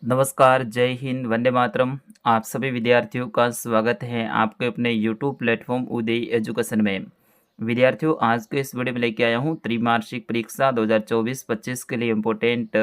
नमस्कार, जय हिंद, वंदे मातरम। आप सभी विद्यार्थियों का स्वागत है आपके अपने यूट्यूब प्लेटफॉर्म उदय एजुकेशन में। विद्यार्थियों, आज के इस वीडियो में लेके आया हूँ त्रिमासिक परीक्षा 2024-25 के लिए इम्पोर्टेंट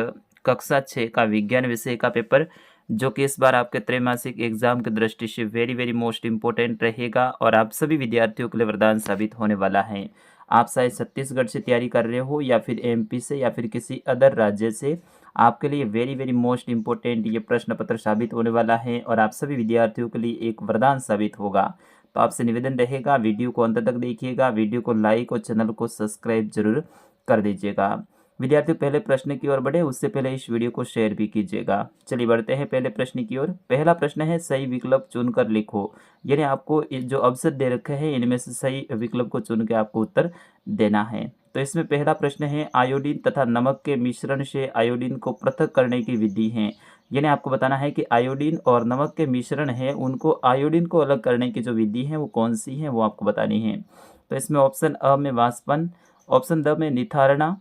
कक्षा 6 का विज्ञान विषय का पेपर, जो कि इस बार आपके त्रैमासिक एग्जाम की दृष्टि से वेरी वेरी मोस्ट इम्पोर्टेंट रहेगा और आप सभी विद्यार्थियों के लिए वरदान साबित होने वाला है। आप शायद छत्तीसगढ़ से तैयारी कर रहे हो या फिर एमपी से या फिर किसी अदर राज्य से, आपके लिए वेरी वेरी मोस्ट इम्पोर्टेंट ये प्रश्न पत्र साबित होने वाला है और आप सभी विद्यार्थियों के लिए एक वरदान साबित होगा। तो आपसे निवेदन रहेगा, वीडियो को अंत तक देखिएगा, वीडियो को लाइक और चैनल को सब्सक्राइब जरूर कर दीजिएगा। विद्यार्थियों, पहले प्रश्न की ओर बढ़े उससे पहले इस वीडियो को शेयर भी कीजिएगा। चलिए बढ़ते हैं पहले प्रश्न की ओर। पहला प्रश्न है, सही विकल्प चुनकर लिखो। यानी आपको जो अवसर दे रखे हैं इनमें से सही विकल्प को चुन के आपको उत्तर देना है। तो इसमें पहला प्रश्न है, आयोडीन तथा नमक के मिश्रण से आयोडीन को पृथक करने की विधि है। यानी आपको बताना है कि आयोडीन और नमक के मिश्रण है, उनको आयोडीन को अलग करने की जो विधि है वो कौन सी है, वो आपको बतानी है। तो इसमें ऑप्शन अ में वाष्पन, ऑप्शन द में निथारना,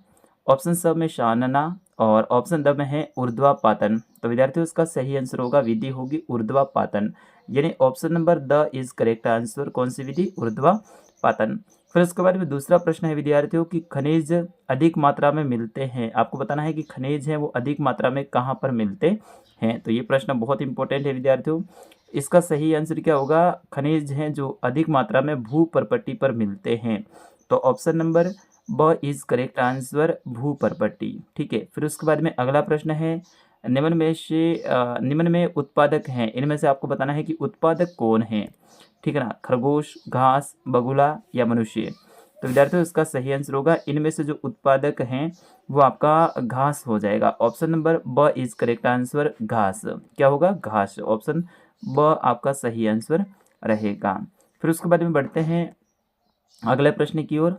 ऑप्शन स में शानना और ऑप्शन द में है ऊर्ध्वापातन। तो विद्यार्थियों, इसका सही आंसर होगा, विधि होगी ऊर्ध्वापातन। यानी option number the is correct answer. कौन सी विधि? ऊर्ध्वापातन। फिर उसके बाद में दूसरा प्रश्न है विद्यार्थियों कि खनिज अधिक मात्रा में मिलते हैं। आपको बताना है कि खनिज है वो अधिक मात्रा में कहाँ पर मिलते हैं। तो ये प्रश्न बहुत इंपॉर्टेंट है विद्यार्थियों। इसका सही आंसर क्या होगा? खनिज हैं जो अधिक मात्रा में भूपर्पट्टी पर मिलते हैं। तो ऑप्शन नंबर ब इज करेक्ट आंसर, भूपर्पट्टी। ठीक है। फिर उसके बाद में अगला प्रश्न है, निम्न में उत्पादक हैं, इनमें से आपको बताना है कि उत्पादक कौन है। ठीक है ना? खरगोश, घास, बगुला या मनुष्य। तो विद्यार्थियों, इसका सही आंसर होगा, इनमें से जो उत्पादक हैं वो आपका घास हो जाएगा। ऑप्शन नंबर ब इज करेक्ट आंसर, घास। क्या होगा? घास। ऑप्शन ब आपका सही आंसर रहेगा। फिर उसके बाद में बढ़ते हैं अगले प्रश्न की ओर।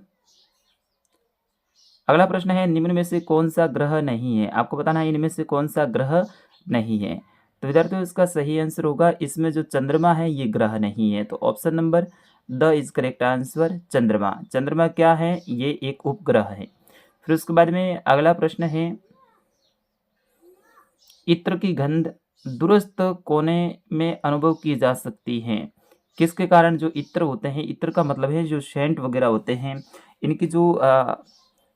अगला प्रश्न है, निम्न में से कौन सा ग्रह नहीं है। आपको बताना है इनमें से कौन सा ग्रह नहीं है। तो विद्यार्थियों, इसका सही आंसर होगा, इसमें जो चंद्रमा है ये ग्रह नहीं है। तो option number the is correct answer, चंद्रमा। चंद्रमा क्या है? ये एक उपग्रह है। फिर उसके बाद में अगला प्रश्न है, इत्र की गंध दूरस्थ कोने में अनुभव की जा सकती है। किसके कारण जो इत्र होते हैं, इत्र का मतलब है जो सेंट वगैरह होते हैं, इनकी जो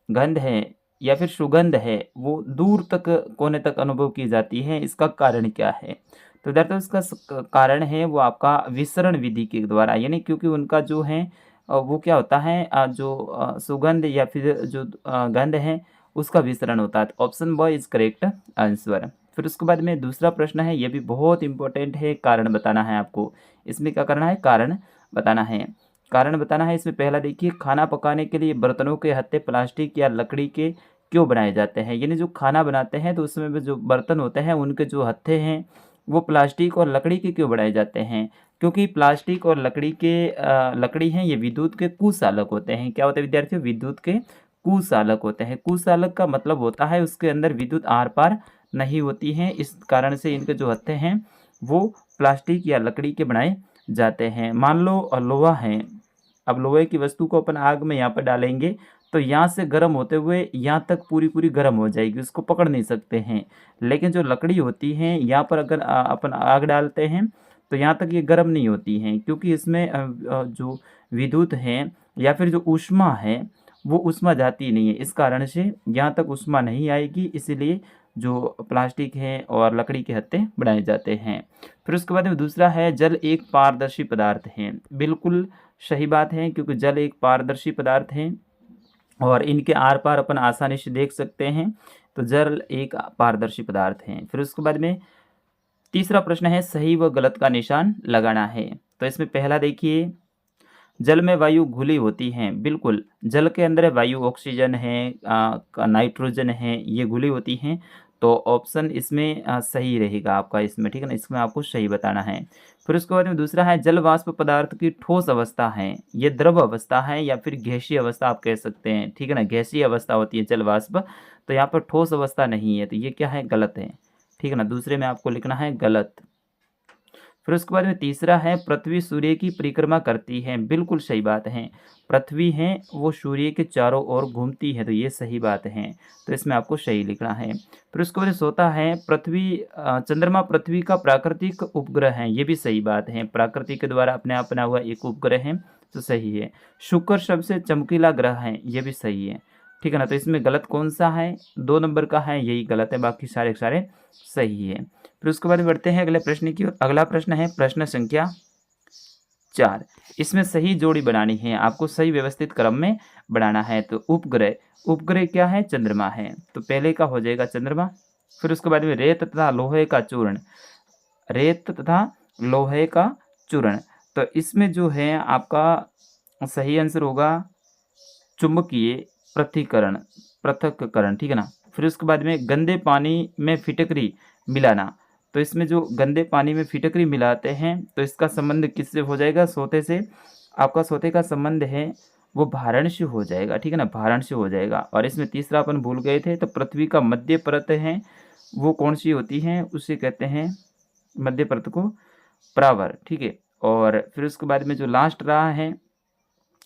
गंध है या फिर सुगंध है वो दूर तक कोने तक अनुभव की जाती है। इसका कारण क्या है? तो विद्यार्थियों, इसका कारण है वो आपका विसरण विधि के द्वारा। यानी क्योंकि उनका जो है वो क्या होता है, जो सुगंध या फिर जो गंध है उसका विसरण होता है। तो ऑप्शन ब इज करेक्ट आंसर। फिर उसके बाद में दूसरा प्रश्न है, ये भी बहुत इंपॉर्टेंट है, कारण बताना है आपको। इसमें क्या करना है? कारण बताना है। कारण बताना है। इसमें पहला देखिए, खाना पकाने के लिए बर्तनों के हत्थे प्लास्टिक या लकड़ी के क्यों बनाए जाते हैं। यानी जो खाना बनाते हैं तो उसमें भी जो बर्तन होते हैं उनके जो हत्थे हैं वो प्लास्टिक और लकड़ी के क्यों बनाए जाते हैं? क्योंकि प्लास्टिक और लकड़ी हैं ये विद्युत के कुचालक होते हैं। क्या होते हैं विद्यार्थियों? विद्युत के कुचालक होते हैं। कुचालक का मतलब होता है उसके अंदर विद्युत आर पार नहीं होती है, इस कारण से इनके जो हत्थे हैं वो प्लास्टिक या लकड़ी के बनाए जाते हैं। मान लो लोहा है, अब लोहे की वस्तु को अपन आग में यहाँ पर डालेंगे तो यहाँ से गर्म होते हुए यहाँ तक पूरी पूरी गर्म हो जाएगी, उसको पकड़ नहीं सकते हैं। लेकिन जो लकड़ी होती है यहाँ पर अगर अपन आग डालते हैं तो यहाँ तक ये गर्म नहीं होती हैं, क्योंकि इसमें जो विद्युत है या फिर जो ऊष्मा है वो ऊष्मा जाती नहीं है, इस कारण से यहाँ तक ऊष्मा नहीं आएगी। इसीलिए जो प्लास्टिक है और लकड़ी के हत्थे बनाए जाते हैं। फिर उसके बाद में दूसरा है, जल एक पारदर्शी पदार्थ है। बिल्कुल सही बात है, क्योंकि जल एक पारदर्शी पदार्थ है और इनके आर पार अपन आसानी से देख सकते हैं। तो जल एक पारदर्शी पदार्थ है। फिर उसके बाद में तीसरा प्रश्न है, सही व गलत का निशान लगाना है। तो इसमें पहला देखिए, जल में वायु घुली होती हैं। बिल्कुल, जल के अंदर वायु ऑक्सीजन है, नाइट्रोजन है, ये घुली होती हैं। तो ऑप्शन इसमें सही रहेगा आपका इसमें। ठीक है ना? इसमें आपको सही बताना है। फिर उसके बाद में दूसरा है, जल वाष्प पदार्थ की ठोस अवस्था है। ये द्रव अवस्था है या फिर गैसीय अवस्था आप कह सकते हैं। ठीक है ना? गैसीय अवस्था होती है जल वाष्प, तो यहाँ पर ठोस अवस्था नहीं है। तो ये क्या है? गलत है। ठीक है ना? दूसरे में आपको लिखना है गलत। फिर उसके बाद में तीसरा है पृथ्वी सूर्य की परिक्रमा करती है। बिल्कुल सही बात है। पृथ्वी है वो सूर्य के चारों ओर घूमती है, तो ये सही बात है। तो इसमें आपको सही लिखना है। फिर उसके बाद में चौथा है चंद्रमा पृथ्वी का प्राकृतिक उपग्रह है। ये भी सही बात है। प्रकृति के द्वारा अपने आप बना हुआ एक उपग्रह है, तो सही है। शुक्र सबसे चमकीला ग्रह है, ये भी सही है। ठीक है ना। तो इसमें गलत कौन सा है? 2 नंबर का है, यही गलत है, बाकी सारे के सारे सही है। फिर उसके बाद बढ़ते हैं अगले प्रश्न की ओर। अगला प्रश्न है प्रश्न संख्या 4। इसमें सही जोड़ी बनानी है, आपको सही व्यवस्थित क्रम में बनाना है। तो उपग्रह क्या है? चंद्रमा है, तो पहले का हो जाएगा चंद्रमा। फिर उसके बाद में रेत तथा लोहे का चूर्ण, रेत तथा लोहे का चूर्ण, तो इसमें जो है आपका सही आंसर होगा चुंबकीय पृथक्करण। ठीक है ना। फिर उसके बाद में गंदे पानी में फिटकरी मिलाना, तो इसमें जो गंदे पानी में फिटकरी मिलाते हैं तो इसका संबंध किससे हो जाएगा? सोते से। आपका सोते का संबंध है वो भारण से हो जाएगा। ठीक है ना, भारण से हो जाएगा। और इसमें तीसरा अपन भूल गए थे, तो पृथ्वी का मध्य परत है वो कौन सी होती है? उसे कहते हैं मध्य परत को प्रावर। ठीक है। और फिर उसके बाद में जो लास्ट रहा है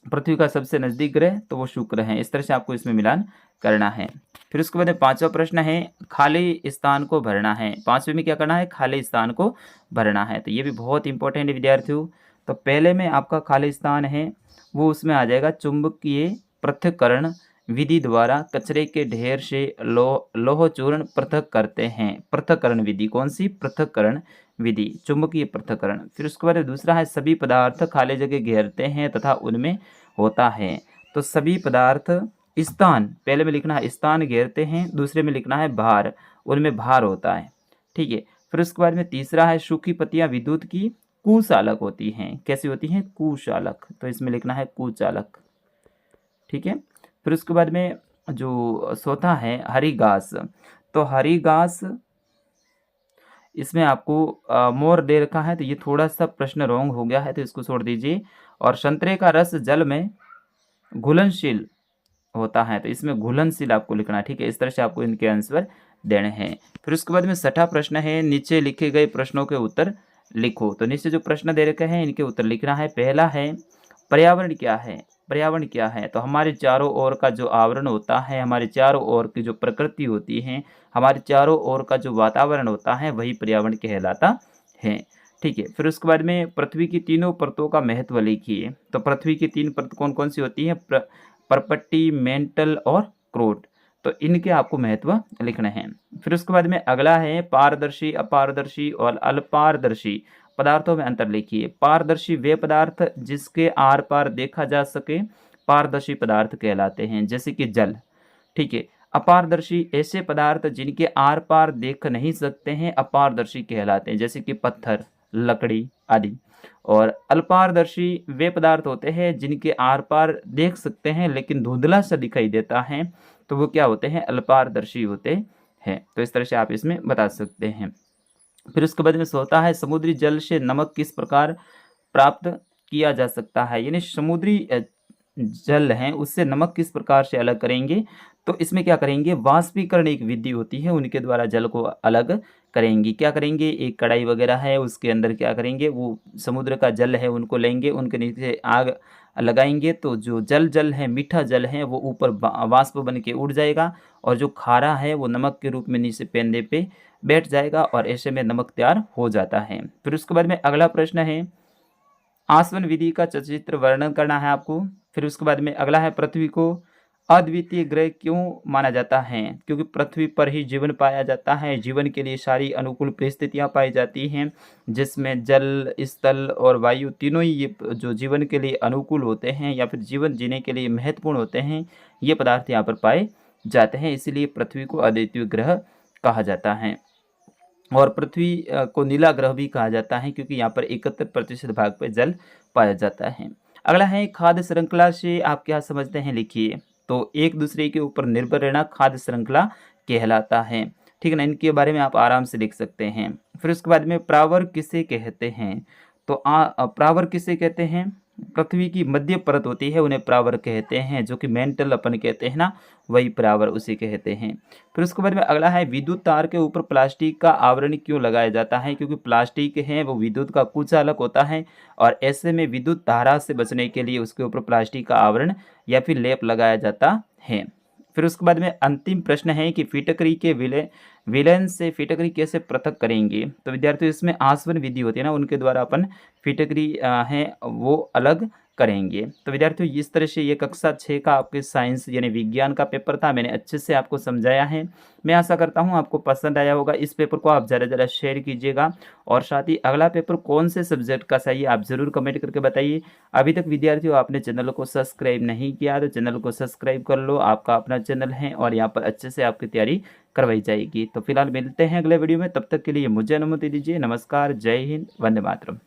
पृथ्वी का सबसे नजदीक ग्रह, तो वो शुक्र है। इस तरह से आपको इसमें मिलान करना है। फिर उसके बाद 5वां प्रश्न है खाली स्थान को भरना है। 5वें में क्या करना है? खाली स्थान को भरना है। तो ये भी बहुत इंपॉर्टेंट है विद्यार्थियों। तो पहले में आपका खाली स्थान है वो उसमें आ जाएगा चुंबकीय पृथक्करण विधि द्वारा कचरे के ढेर से लोह चूर्ण पृथक करते हैं। पृथक्करण विधि कौन सी? पृथक्करण विधि, चुंबकीय पृथक्करण। फिर उसके बाद दूसरा है सभी पदार्थ खाली जगह घेरते हैं तथा उनमें होता है। तो सभी पदार्थ स्थान, पहले में लिखना है स्थान घेरते हैं, दूसरे में लिखना है भार, उनमें भार होता है। ठीक है। फिर उसके बाद में तीसरा है सूखी पत्तियां विद्युत की कुचालक होती हैं। कैसी होती हैं? कुचालक, तो इसमें लिखना है कुचालक। ठीक है। फिर उसके बाद में जो चौथा है हरी घास, तो हरी घास इसमें आपको मोर दे रखा है, तो ये थोड़ा सा प्रश्न रॉन्ग हो गया है, तो इसको छोड़ दीजिए। और संतरे का रस जल में घुलनशील होता है, तो इसमें घुलनशील आपको लिखना है। ठीक है। इस तरह से आपको इनके आंसर देने हैं। फिर उसके बाद में 6ठा प्रश्न है नीचे लिखे गए प्रश्नों के उत्तर लिखो। तो नीचे जो प्रश्न दे रखे हैं इनके उत्तर लिखना है। पहला है पर्यावरण क्या है? पर्यावरण क्या है? तो हमारे चारों ओर का जो आवरण होता है, हमारे चारों ओर की जो प्रकृति होती है, हमारे चारों ओर का जो वातावरण होता है, वही पर्यावरण कहलाता है। ठीक है। फिर उसके बाद में पृथ्वी की तीनों परतों का महत्व लिखिए। तो पृथ्वी की 3 परत कौन कौन सी होती हैं? परपट्टी, मेंटल और क्रोट, तो इनके आपको महत्व लिखने हैं। फिर उसके बाद में अगला है पारदर्शी, अपारदर्शी और अल्पारदर्शी पदार्थों में अंतर लिखिए। पारदर्शी वे पदार्थ जिसके आर पार देखा जा सके पारदर्शी पदार्थ कहलाते हैं, जैसे कि जल। ठीक है। अपारदर्शी ऐसे पदार्थ जिनके आर पार देख नहीं सकते हैं अपारदर्शी कहलाते हैं, जैसे कि पत्थर, लकड़ी आदि। और अल्पारदर्शी वे पदार्थ होते हैं जिनके आर पार देख सकते हैं लेकिन धुंधला सा दिखाई देता है, तो वो क्या होते हैं? अल्पारदर्शी होते हैं। तो इस तरह से आप इसमें बता सकते हैं। फिर उसके बाद में होता है समुद्री जल से नमक किस प्रकार प्राप्त किया जा सकता है? यानी समुद्री जल है उससे नमक किस प्रकार से अलग करेंगे? तो इसमें क्या करेंगे? वाष्पीकरण एक विधि होती है, उनके द्वारा जल को अलग करेंगे। क्या करेंगे? एक कढ़ाई वगैरह है उसके अंदर क्या करेंगे? वो समुद्र का जल है उनको लेंगे, उनके नीचे आग लगाएंगे, तो जो जल है, मीठा जल है, वो ऊपर वाष्प बन के उड़ जाएगा, और जो खारा है वो नमक के रूप में नीचे पेंदे पे बैठ जाएगा, और ऐसे में नमक तैयार हो जाता है। फिर उसके बाद में अगला प्रश्न है आसवन विधि का सचित्र वर्णन करना है आपको। फिर उसके बाद में अगला है पृथ्वी को अद्वितीय ग्रह क्यों माना जाता है? क्योंकि पृथ्वी पर ही जीवन पाया जाता है, जीवन के लिए सारी अनुकूल परिस्थितियां पाई जाती हैं, जिसमें जल, स्थल और वायु तीनों ही ये जो जीवन के लिए अनुकूल होते हैं या फिर जीवन जीने के लिए महत्वपूर्ण होते हैं, ये पदार्थ यहाँ पर पाए जाते हैं। इसीलिए पृथ्वी को अद्वितीय ग्रह कहा जाता है। और पृथ्वी को नीला ग्रह भी कहा जाता है क्योंकि यहाँ पर 71% भाग पर जल पाया जाता है। अगला है खाद्य श्रृंखला से आप क्या समझते हैं? लिखिए। तो एक दूसरे के ऊपर निर्भर रहना खाद्य श्रृंखला कहलाता है। ठीक है ना, इनके बारे में आप आराम से लिख सकते हैं। फिर उसके बाद में प्रावर किसे कहते हैं? तो प्रावर किसे कहते हैं? पृथ्वी की मध्य परत होती है उन्हें प्रावर कहते हैं, जो कि मेंटल अपन कहते हैं ना, वही प्रावर उसे कहते हैं। फिर उसके बाद में अगला है, विद्युत तार के ऊपर प्लास्टिक का आवरण क्यों लगाया जाता है? क्योंकि प्लास्टिक है वो विद्युत का कुचालक होता है और ऐसे में विद्युत धारा से बचने के लिए उसके ऊपर प्लास्टिक का आवरण या फिर लेप लगाया जाता है। फिर उसके बाद में अंतिम प्रश्न है कि फिटकरी के विलयन से फिटकरी कैसे पृथक करेंगे? तो विद्यार्थियों इसमें आसवन विधि होती है ना, उनके द्वारा अपन फिटकरी है वो अलग करेंगे। तो विद्यार्थियों इस तरह से ये कक्षा 6 का आपके साइंस यानी विज्ञान का पेपर था, मैंने अच्छे से आपको समझाया है। मैं आशा करता हूँ आपको पसंद आया होगा। इस पेपर को आप ज़्यादा से ज़्यादा शेयर कीजिएगा और साथ ही अगला पेपर कौन से सब्जेक्ट का चाहिए आप ज़रूर कमेंट करके बताइए। अभी तक विद्यार्थियों आपने चैनल को सब्सक्राइब नहीं किया तो चैनल को सब्सक्राइब कर लो, आपका अपना चैनल है और यहाँ पर अच्छे से आपकी तैयारी करवाई जाएगी। तो फिलहाल मिलते हैं अगले वीडियो में, तब तक के लिए मुझे अनुमति दीजिए। नमस्कार, जय हिंद, वंदे मातरम।